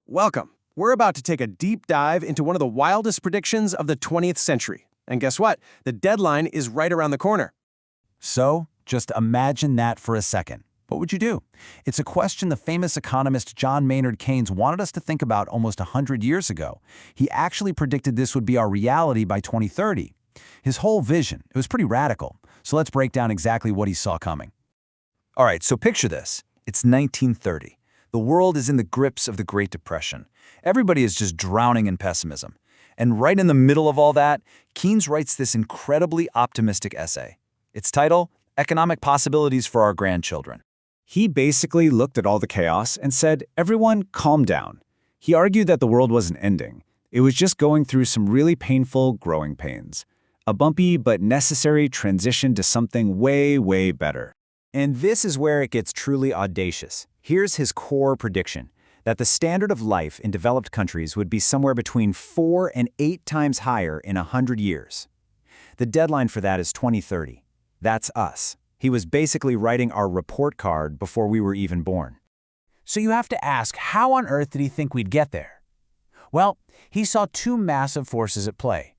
Welcome. We're about to take a deep dive into one of the wildest predictions of the 20th century. And guess what? The deadline is right around the corner. So, just imagine that for a second. What would you do? It's a question the famous economist John Maynard Keynes wanted us to think about almost 100 years ago. He actually predicted this would be our reality by 2030. His whole vision, it was pretty radical. So let's break down exactly what he saw coming. All right, so picture this. It's 1930. The world is in the grips of the Great Depression. Everybody is just drowning in pessimism. And right in the middle of all that, Keynes writes this incredibly optimistic essay. Its title, Economic Possibilities for Our Grandchildren. He basically looked at all the chaos and said, everyone calm down. He argued that the world wasn't ending. It was just going through some really painful growing pains. A bumpy but necessary transition to something way, way better. And this is where it gets truly audacious. Here's his core prediction, that the standard of life in developed countries would be somewhere between 4 and 8 times higher in 100 years. The deadline for that is 2030. That's us. He was basically writing our report card before we were even born. So you have to ask, how on earth did he think we'd get there? Well, he saw two massive forces at play.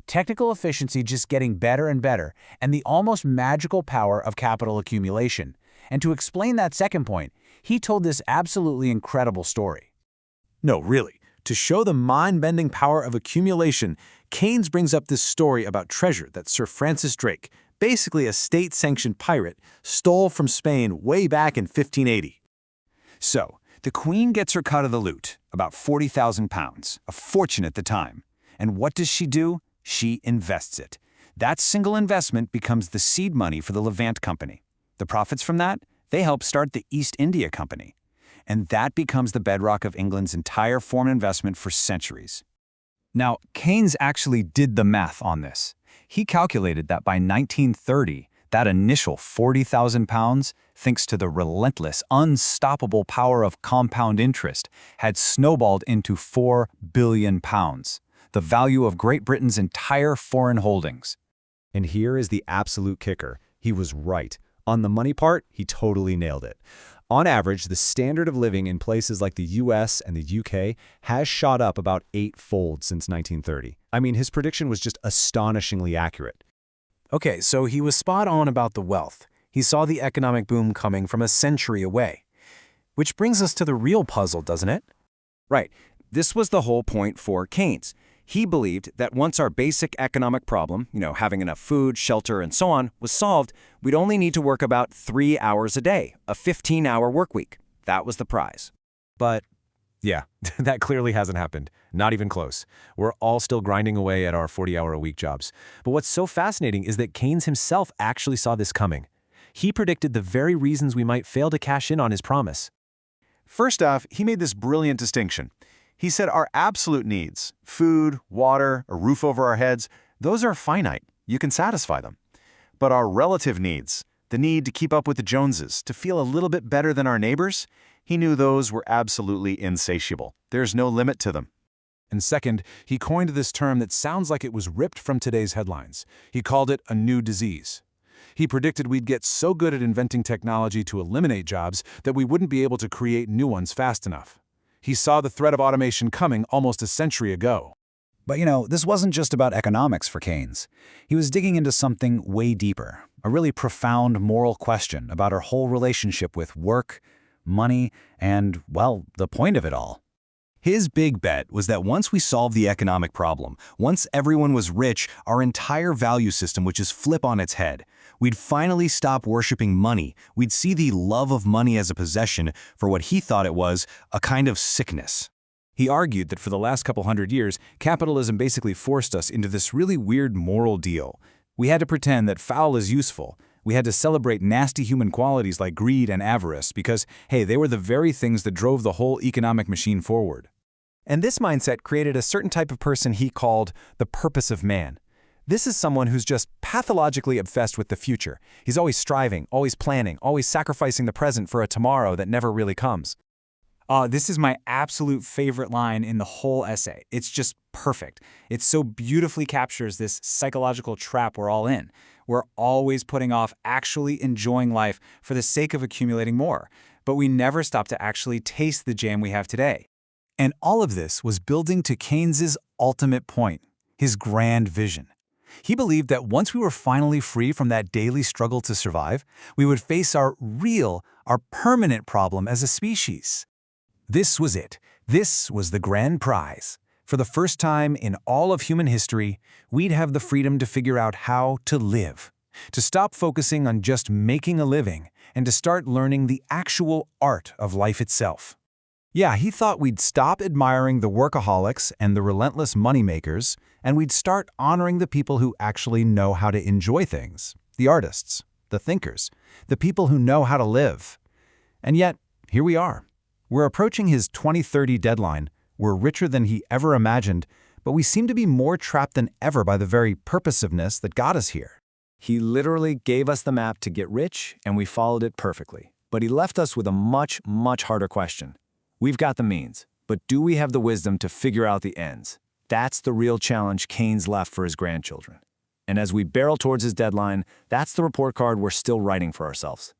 Technical efficiency just getting better and better, and the almost magical power of capital accumulation. And to explain that second point, he told this absolutely incredible story. No, really. To show the mind-bending power of accumulation, Keynes brings up this story about treasure that Sir Francis Drake, basically a state-sanctioned pirate, stole from Spain way back in 1580. So, the Queen gets her cut of the loot, about 40,000 pounds, a fortune at the time. And what does she do? She invests it. That single investment becomes the seed money for the Levant Company. The profits from that, they help start the East India Company. And that becomes the bedrock of England's entire foreign investment for centuries. Now, Keynes actually did the math on this. He calculated that by 1930, that initial 40,000 pounds, thanks to the relentless, unstoppable power of compound interest, had snowballed into 4 billion pounds, the value of Great Britain's entire foreign holdings. And here is the absolute kicker. He was right. On the money part, he totally nailed it. On average, the standard of living in places like the US and the UK has shot up about 8-fold since 1930. I mean, his prediction was just astonishingly accurate. Okay, so he was spot on about the wealth. He saw the economic boom coming from a century away. Which brings us to the real puzzle, doesn't it? Right. This was the whole point for Keynes. He believed that once our basic economic problem, having enough food, shelter, and so on, was solved, we'd only need to work about 3 hours a day, a 15-hour work week. That was the prize. But, yeah, that clearly hasn't happened. Not even close. We're all still grinding away at our 40-hour-a-week jobs. But what's so fascinating is that Keynes himself actually saw this coming. He predicted the very reasons we might fail to cash in on his promise. First off, he made this brilliant distinction. He said our absolute needs, food, water, a roof over our heads, those are finite. You can satisfy them. But our relative needs, the need to keep up with the Joneses, to feel a little bit better than our neighbors, he knew those were absolutely insatiable. There's no limit to them. And second, he coined this term that sounds like it was ripped from today's headlines. He called it a new disease. He predicted we'd get so good at inventing technology to eliminate jobs that we wouldn't be able to create new ones fast enough. He saw the threat of automation coming almost a century ago. But this wasn't just about economics for Keynes. He was digging into something way deeper, a really profound moral question about our whole relationship with work, money, and, well, the point of it all. His big bet was that once we solved the economic problem, once everyone was rich, our entire value system would just flip on its head. We'd finally stop worshiping money. We'd see the love of money as a possession for what he thought it was, a kind of sickness. He argued that for the last couple hundred years, capitalism basically forced us into this really weird moral deal. We had to pretend that foul is useful. We had to celebrate nasty human qualities like greed and avarice because, hey, they were the very things that drove the whole economic machine forward. And this mindset created a certain type of person he called the purpose of man. This is someone who's just pathologically obsessed with the future. He's always striving, always planning, always sacrificing the present for a tomorrow that never really comes. This is my absolute favorite line in the whole essay. It's just perfect. It so beautifully captures this psychological trap we're all in. We're always putting off actually enjoying life for the sake of accumulating more, but we never stop to actually taste the jam we have today. And all of this was building to Keynes's ultimate point, his grand vision. He believed that once we were finally free from that daily struggle to survive, we would face our permanent problem as a species. This was it. This was the grand prize. For the first time in all of human history, we'd have the freedom to figure out how to live, to stop focusing on just making a living, and to start learning the actual art of life itself. Yeah, he thought we'd stop admiring the workaholics and the relentless moneymakers, and we'd start honoring the people who actually know how to enjoy things, the artists, the thinkers, the people who know how to live. And yet, here we are. We're approaching his 2030 deadline. We're richer than he ever imagined, but we seem to be more trapped than ever by the very purposiveness that got us here. He literally gave us the map to get rich, and we followed it perfectly. But he left us with a much, much harder question. We've got the means, but do we have the wisdom to figure out the ends? That's the real challenge Keynes left for his grandchildren. And as we barrel towards his deadline, that's the report card we're still writing for ourselves.